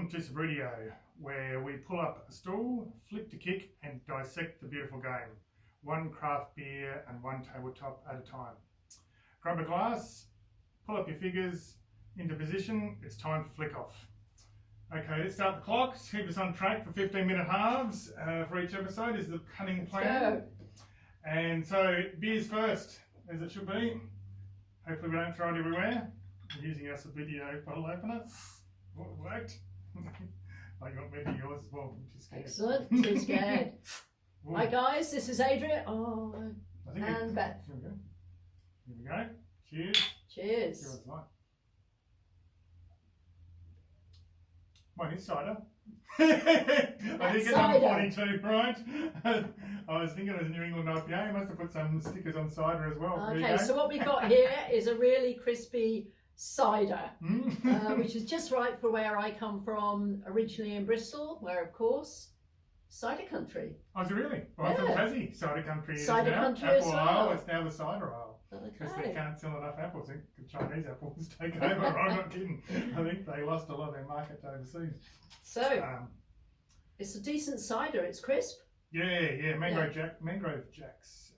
Welcome to Sabridio, where we pull up a stool, flip to kick, and dissect the beautiful game. One craft beer and one tabletop at a time. Grab a glass, pull up your figures into position. It's time to flick off. Okay, let's start the clocks. Keep us on track for 15-minute halves for each episode is the cunning plan. And so, beers first, as it should be. Hopefully we don't throw it everywhere. We're using our Sabridio bottle opener. Oh, it worked. I got maybe yours as well. I'm too scared. Excellent. Too scared. Hi guys, this is Adrian. And Beth. Here we go. Cheers. Cheers. See what it's like. Mine is cider. I did get number 42, right? I was thinking it was a New England IPA. I must have put some stickers on cider as well. Okay, so what we got here is a really crispy cider, which is just right for where I come from, originally in Bristol, where of course, cider country. Oh, is it really? Well, I'm from Tassie. Cider country cider is now. country Apple as well. Isle, it's now the cider aisle. Because Okay. they can't sell enough apples. I think the Chinese apples take over. I'm not kidding. I think they lost a lot of their market overseas. So, it's a decent cider. It's crisp. Yeah. Mangrove Jacks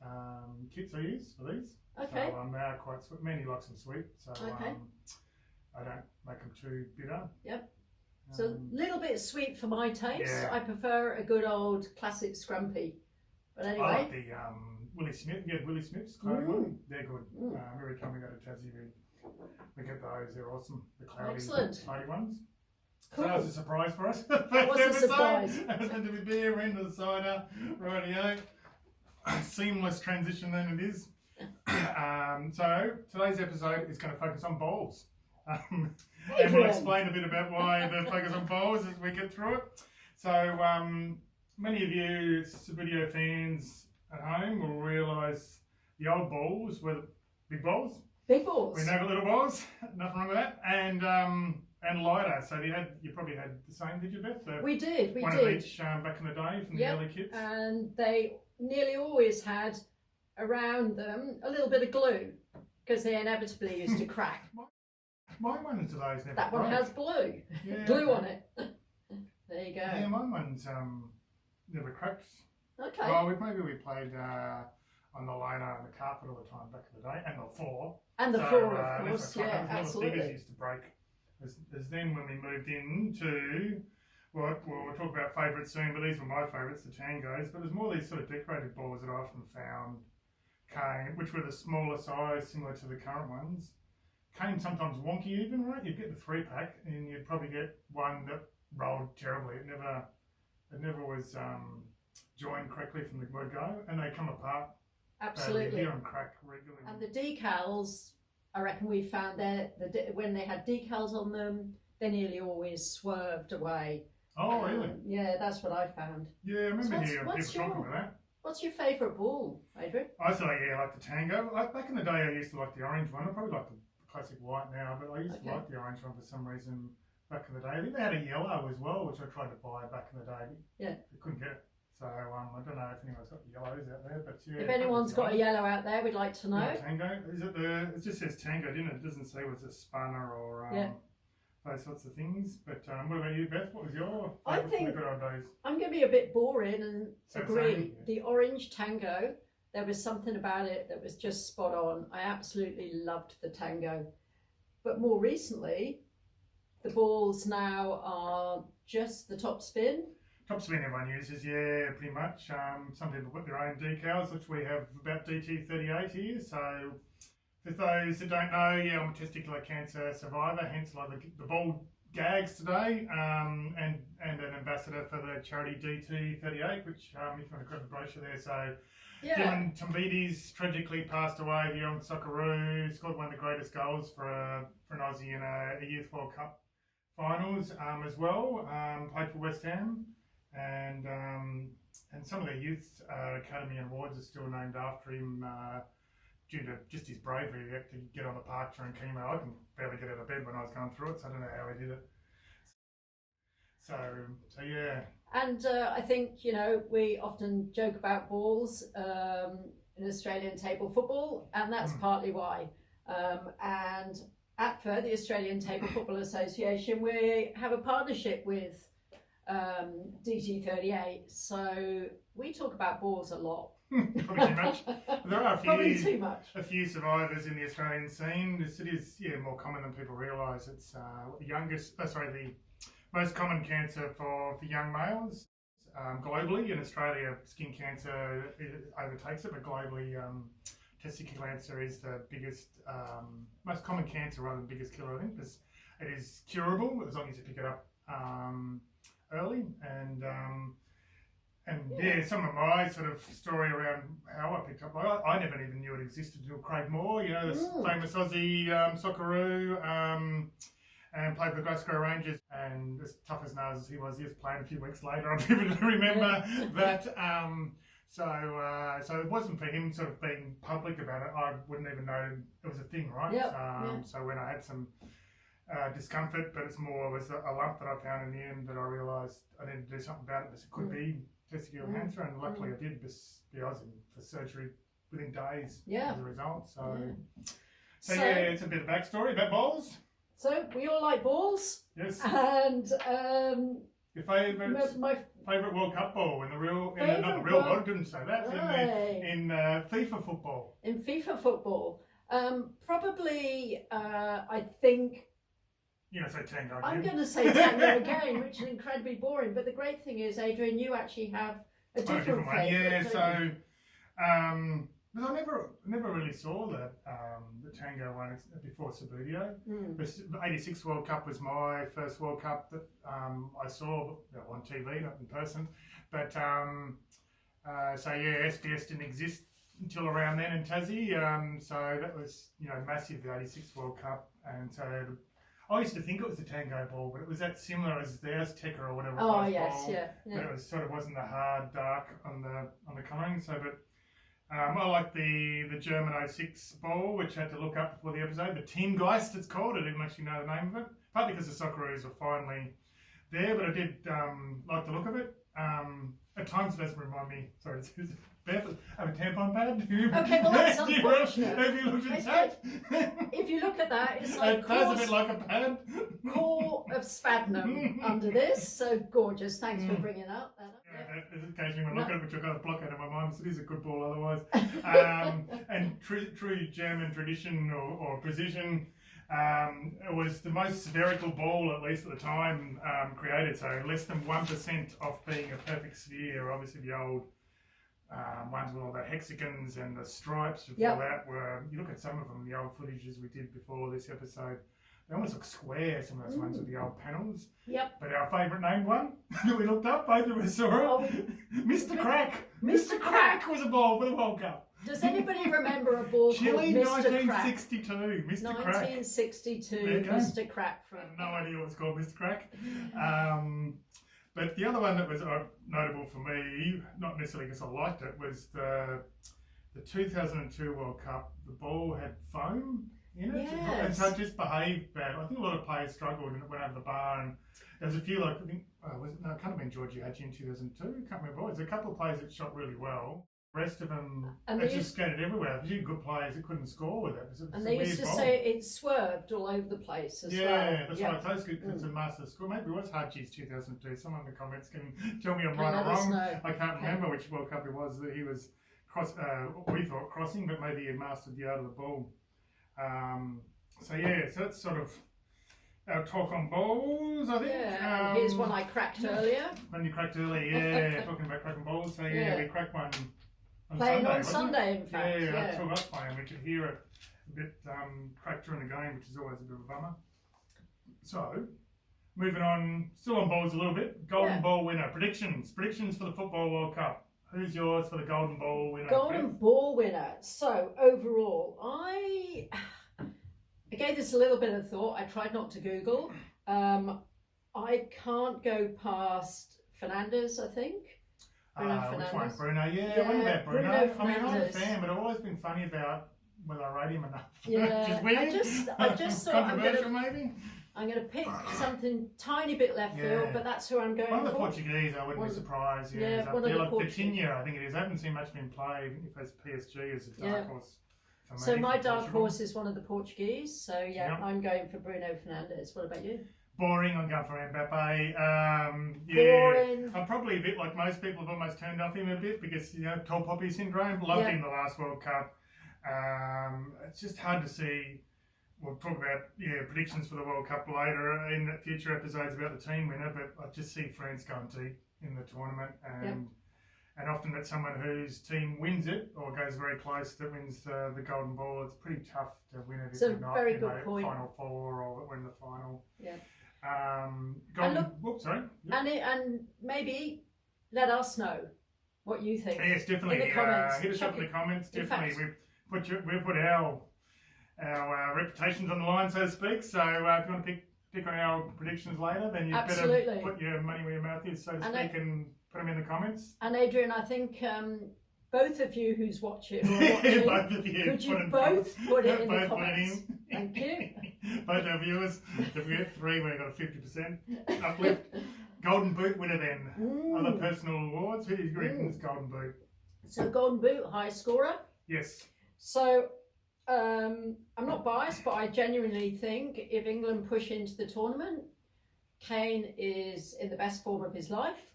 kits I use for these. Okay. So they are quite sweet. Mandy likes them sweet, so Okay. I don't make them too bitter. Yep. So a little bit sweet for my taste. Yeah. I prefer a good old classic scrumpy. But anyway. I like the Willie Smith. Yeah, Willie Smith's cloudy one. They're good. Every time we go to Tassie, we get those. They're awesome. The cloudy ones. Cool. So that was a surprise for us. What's a surprise? It was meant to be beer, we're into the cider. Rightio. Seamless transition then it is. So today's episode is going to focus on bowls. And we'll explain a bit about why the focus on bowls as we get through it. So many of you Sabridio fans at home will realise the old bowls were the big bowls. Big balls. We never little bowls. Nothing wrong with that. And lighter. So you probably had the same, did you, Beth? We did. One of each back in the day from the early kits. And they nearly always had around them a little bit of glue because they inevitably used to crack. My one of those never That broke. one has glue. Yeah, glue on it. There you go. Yeah, my one's never cracked. Okay. Well, maybe we played on the liner and the carpet all the time back in the day, and the floor. And the floor, of course. Yeah, absolutely. The figures absolutely. used to break. As then when we moved into, well, we'll talk about favourites soon, but these were my favourites, the tangos. But there's more of these sort of decorated balls that I often found which were the smaller size, similar to the current ones. Came sometimes wonky even, right? You'd get the 3-pack and you'd probably get one that rolled terribly. It never was joined correctly from the word go, and they come apart. Absolutely. And crack regularly. And the decals, I reckon we found that when they had decals on them, they nearly always swerved away. Oh, really? Yeah, that's what I found. Yeah, I remember hearing people talking about that. What's your favourite ball, Adrian? I say, I like the tango. Back in the day, I used to like the orange one. I probably like the classic white now, but I used to like the orange one for some reason back in the day. I think they had a yellow as well, which I tried to buy back in the day. Yeah. I couldn't get it. So I don't know if anyone's got yellows out there, but yeah. If anyone's got a yellow out there, we'd like to know. Yeah, tango. Is it it just says tango, didn't it? It doesn't say was it spanner or those sorts of things. But what about you, Beth? What was your favourite from the good old days? I'm going to be a bit boring and agree. Same. The orange tango, there was something about it that was just spot on. I absolutely loved the tango. But more recently, the balls now are just the top spin. Top spin everyone uses, yeah, pretty much. Some people put their own decals, which we have about DT38 here. So for those that don't know, yeah, I'm a testicular cancer survivor, hence like the ball gags today, and an ambassador for the charity DT38, which if you want to grab the brochure there. So Dylan Tombides tragically passed away, the young Socceroo, scored one of the greatest goals for an Aussie in a Youth World Cup finals as well, played for West Ham. And some of the youth academy awards are still named after him due to just his bravery. He had to get on the park during chemo. I can barely get out of bed when I was going through it, so I don't know how he did it. So yeah. And I think, we often joke about balls in Australian table football, and that's partly why. And ATFA, the Australian Table Football Association, we have a partnership with DT38, so we talk about balls a lot. Probably too much. There are Probably too much. a few survivors in the Australian scene. It is more common than people realise. It's the most common cancer for young males globally. In Australia, skin cancer overtakes it, but globally, testicular cancer is the biggest, most common cancer rather than biggest killer. I think because it is curable as long as you pick it up early, and some of my sort of story around how I picked up, I never even knew it existed until Craig Moore, this famous Aussie Socceroo, and played for the Glasgow Rangers, and as tough as nails as he was playing a few weeks later. I'm able to remember that. So it wasn't for him sort of being public about it. I wouldn't even know it was a thing, right? So when I had some discomfort, but it's more was a lump that I found in the end that I realised I needed to do something about it, because it could be testicular cancer, and luckily I did, because I was in for surgery within days as a result. So it's a bit of backstory about balls. So we all like balls. Yes. And your favourite World Cup ball in the real, not the real world, didn't say that. In FIFA football. In FIFA football, probably I think. You're going to say tango. I'm going to say tango again, which is incredibly boring. But the great thing is, Adrian, you actually have a different one. favourite. Yeah. So, because I never really saw the tango one before Subbuteo. The '86 World Cup was my first World Cup that I saw on TV, not in person. But SBS didn't exist until around then in Tassie. So that was massive, the '86 World Cup, and so. I used to think it was the tango ball, but it was that similar as the Azteca or whatever. Oh yes, ball, but it was sort of wasn't the hard dark on the colouring. So, but I like the German '06 ball, which I had to look up before the episode. The Teamgeist, it's called. I didn't actually know the name of it, partly because the Socceroos are finally there, but I did like the look of it. At times it doesn't remind me. Sorry, it's barefoot. I have a tampon pad. Okay, well that's unfortunate. Have you looked at that? If you look at that, it's like it does a bit like a pad. Core of sphagnum under this. So gorgeous. Thanks for bringing that up. Occasionally when I look at it, which I've got a block out of my mind, so it is a good ball otherwise. And true German tradition or precision. It was the most spherical ball, at least at the time, created. So less than 1% of being a perfect sphere. Obviously, the old ones with all the hexagons and the stripes before that were. You look at some of them, the old footages we did before this episode. They almost look square, some of those ones with the old panels. Yep. But our favourite named one that we looked up, both of us saw it. Mr. Crack. Mr. Crack was a ball for the World Cup. Does anybody remember a ball Chile, called Mr. Crack? 1962, Mr. Crack. 1962, Mr. Crack. I have no idea what it's called, Mr. Crack. But the other one that was notable for me, not necessarily because I liked it, was the 2002 World Cup. The ball had foam in it, and so it just behaved bad. I think a lot of players struggled and it went over the bar, and there was a few, like, I think, it can't have been Georgie Hadji in 2002, I can't remember. There's a couple of players that shot really well. The rest of them, it just scattered everywhere. There's a few good players that couldn't score with it. And they used to say it swerved all over the place as well. Yeah, that's right. So it's good because it's a master score. Maybe it was Hadji's 2002. Someone in the comments can tell me I'm right or wrong. I can't remember which World Cup it was that he was we thought crossing, but maybe he mastered the art of the ball. So that's sort of our talk on balls, I think. Yeah, and here's one I cracked earlier. When you cracked earlier, talking about cracking balls. So we cracked one playing on Sunday, in fact. Yeah, two of us playing. We could hear it a bit cracked during the game, which is always a bit of a bummer. So, moving on, still on balls a little bit. Golden Ball winner. Predictions for the Football World Cup. Who's yours for the Golden Ball winner? Golden Ball winner. So, overall, I gave this a little bit of thought. I tried not to Google. I can't go past Fernandes, I think. Which one? Bruno? Yeah, what about Bruno? I mean, I'm a fan, but I've always been funny about whether I rate him enough. Yeah, I just thought I'm going to pick something tiny bit left field, but that's who I'm going for. One of the Portuguese, I wouldn't be surprised. One of the Coutinho, I think it is. I haven't seen much of him play. If there's PSG as a dark horse for me. So my for dark Portugal. horse is one of the Portuguese. So yeah, Yep. I'm going for Bruno Fernandes. What about you? Boring, I'm going for Mbappe. Boring. I'm probably a bit like most people have almost turned off him a bit because, tall poppy syndrome. Loved him the last World Cup. It's just hard to see. We'll talk about predictions for the World Cup later in future episodes about the team winner, but I just see France going deep in the tournament, and often it's someone whose team wins it or goes very close that wins the golden ball. It's pretty tough to win it if you're not very in good the point. final four or win the final. Yeah. Sorry. Yep. And maybe let us know what you think. Yes, definitely. In the comments. Hit us up in the comments. In Definitely, fact, we've put our reputations on the line, so to speak. So if you want to pick on our predictions later, then you better put your money where your mouth is, so to speak, and put them in the comments. And Adrian, I think both of you who's watching, both of you, could you both put it in the both comments? Thank you. Both our viewers, if we get 3, we've got a 50% uplift. Golden Boot winner then. Other personal awards. Who do you reckon's Golden Boot? So Golden Boot, high scorer. Yes. So I'm not biased, but I genuinely think if England push into the tournament, Kane is in the best form of his life.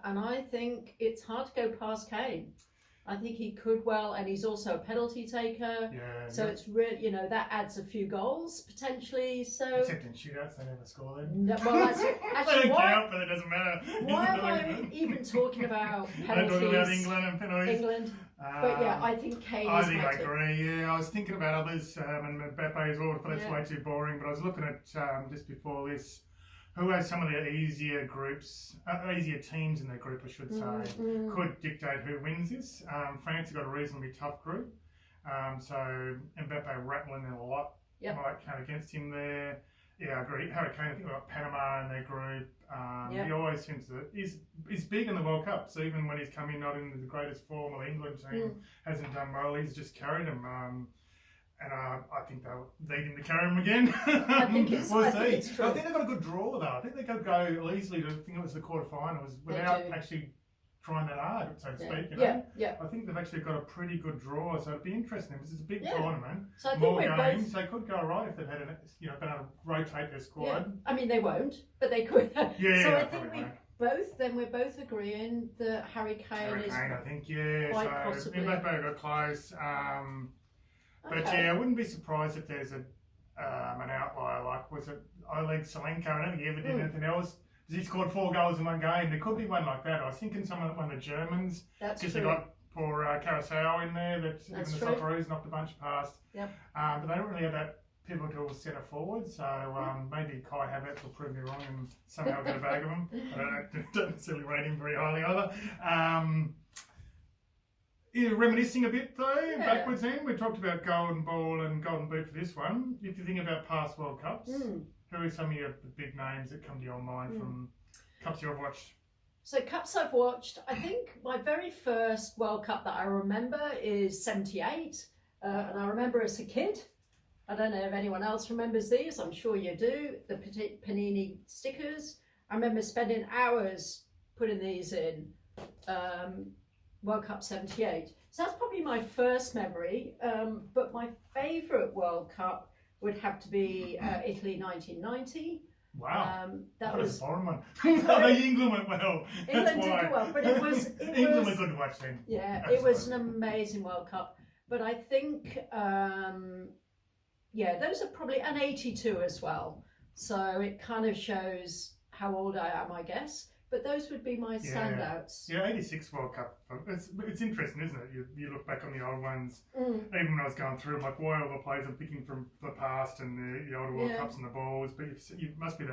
And I think it's hard to go past Kane. I think he could well, and he's also a penalty taker. Yeah. So it's really, that adds a few goals potentially. So except in shootouts, they never score them. No, well, that's actually they don't count, but it doesn't matter. Why am I even talking about penalties? Don't talk about England and penalties. But yeah, I think Kane is I magic. agree. Yeah, I was thinking about others and Mbappe as well, but that's way too boring. But I was looking at just before this. Who has some of the easier groups, easier teams in their group, I should say, could dictate who wins this. France have got a reasonably tough group, so Mbappe rattling in a lot might count against him there. Yeah, I agree. Harry Kane, I think we've got Panama in their group. He always seems to, he's big in the World Cup, so even when he's come in not in the greatest form, the England team hasn't done well, he's just carried him. And I think they'll need him to carry him again. I think it's true. I think they've got a good draw though. I think they could go easily to, I think it was the quarterfinals without actually trying that hard, so to speak. I think they've actually got a pretty good draw, so it'd be interesting because it's a big tournament. So I think more games, they could go right if they've had been able to rotate their squad. Yeah. I mean, they won't, but they could. So I think we're both agreeing that Harry Kane is I think, quite so possibly. Mbappe got close. But yeah, I wouldn't be surprised if there's an outlier, like was it Oleg Salenko? I don't think he ever did anything else. He scored 4 goals in one game. There could be one like that. I was thinking one of the Germans. That's because true. they got poor Carousel in there that even the Socceroos knocked a bunch past. Yep. But they don't really have that pivotal centre forward, so maybe Kai Havertz will prove me wrong and somehow get a bag of them. I don't necessarily rate him very highly either. Reminiscing a bit though, backwards in, we talked about Golden Ball and Golden Boot for this one. If you think about past World Cups, who are some of your big names that come to your mind from Cups you've watched? So Cups I've watched, I think my very first World Cup that I remember is 78. And I remember as a kid, I don't know if anyone else remembers these, I'm sure you do, the Panini stickers. I remember spending hours putting these in. World Cup 78. So that's probably my first memory, but my favourite World Cup would have to be Italy 1990. Wow, that was a foreign one. England went well. England did go well, but it was England was good to watch then. Yeah, absolutely. It was an amazing World Cup. But I think, those are probably, and 82 as well. So it kind of shows how old I am, I guess. But those would be my standouts. Yeah, 86 World Cup. It's interesting, isn't it? You look back on the old ones. Even when I was going through, I'm like, why all the players I'm picking from the past and the older World Cups and the balls? But you must be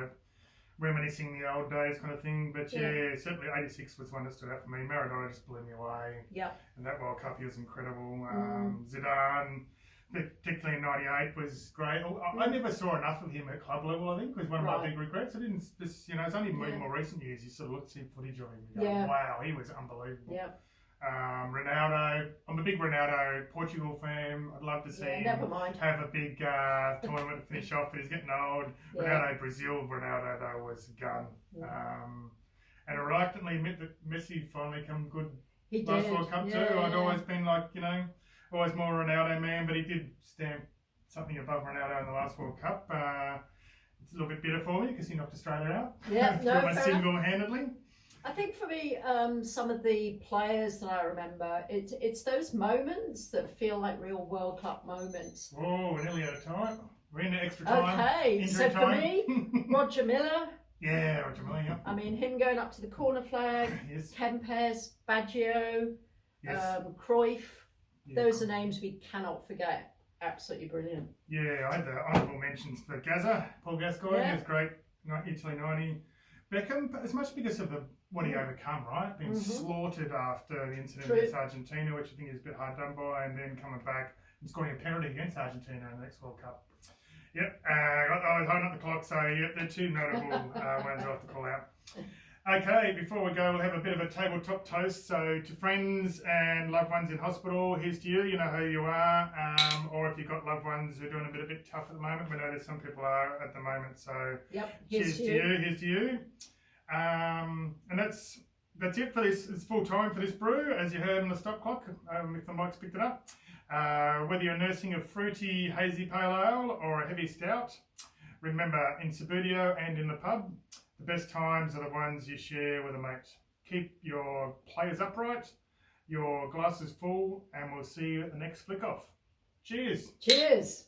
reminiscing the old days kind of thing. But certainly 86 was one that stood out for me. Maradona just blew me away. Yeah. And that World Cup, he was incredible. Zidane, particularly in 98, was great. I never saw enough of him at club level, I think, was one of my big regrets. I didn't just, it's only more recent years you sort of see footage of him and go, wow, he was unbelievable. Yeah. Ronaldo, I'm a big Ronaldo Portugal fan. I'd love to see him have a big tournament to finish off, but he's getting old. Ronaldo Brazil, Ronaldo though was a gun. And I reluctantly admit that Messi finally come good last World Cup too. I'd always been like, always more Ronaldo man, but he did stamp something above Ronaldo in the last World Cup. It's a little bit bitter for me because he knocked Australia out. Yeah, no, Pretty much single-handedly. I think for me, some of the players that I remember, it's those moments that feel like real World Cup moments. Oh, we're nearly out of time. We're in extra time. Okay, Injury so for time. me, Roger Miller. Yeah, Roger Miller, yeah. I mean, him going up to the corner flag, Yes. Kempes, Baggio, Yes. Cruyff. Yeah. Those are names we cannot forget. Absolutely brilliant. Yeah, I had the honourable mentions for Gaza, Paul Gascoigne, Yeah. he was great, Italy 90. Beckham, as much because of what he overcome, right? Being slaughtered after the incident True. against Argentina, which I think is a bit hard done by, and then coming back and scoring a penalty against Argentina in the next World Cup. Yep, I was holding up the clock, so yep, they're two notable ones I have to call out. Okay, before we go, we'll have a bit of a tabletop toast. So to friends and loved ones in hospital, here's to you. You know who you are. Or if you've got loved ones who are doing a bit tough at the moment, we know there's some people are at the moment. So Yep, cheers to you. Here's to you. And that's it for this. It's full time for this brew, as you heard on the stop clock. If the mic's picked it up. Whether you're nursing a fruity hazy pale ale or a heavy stout, remember in Subudio and in the pub, the best times are the ones you share with a mate. Keep your players upright, your glasses full, and we'll see you at the next flick off. Cheers. Cheers.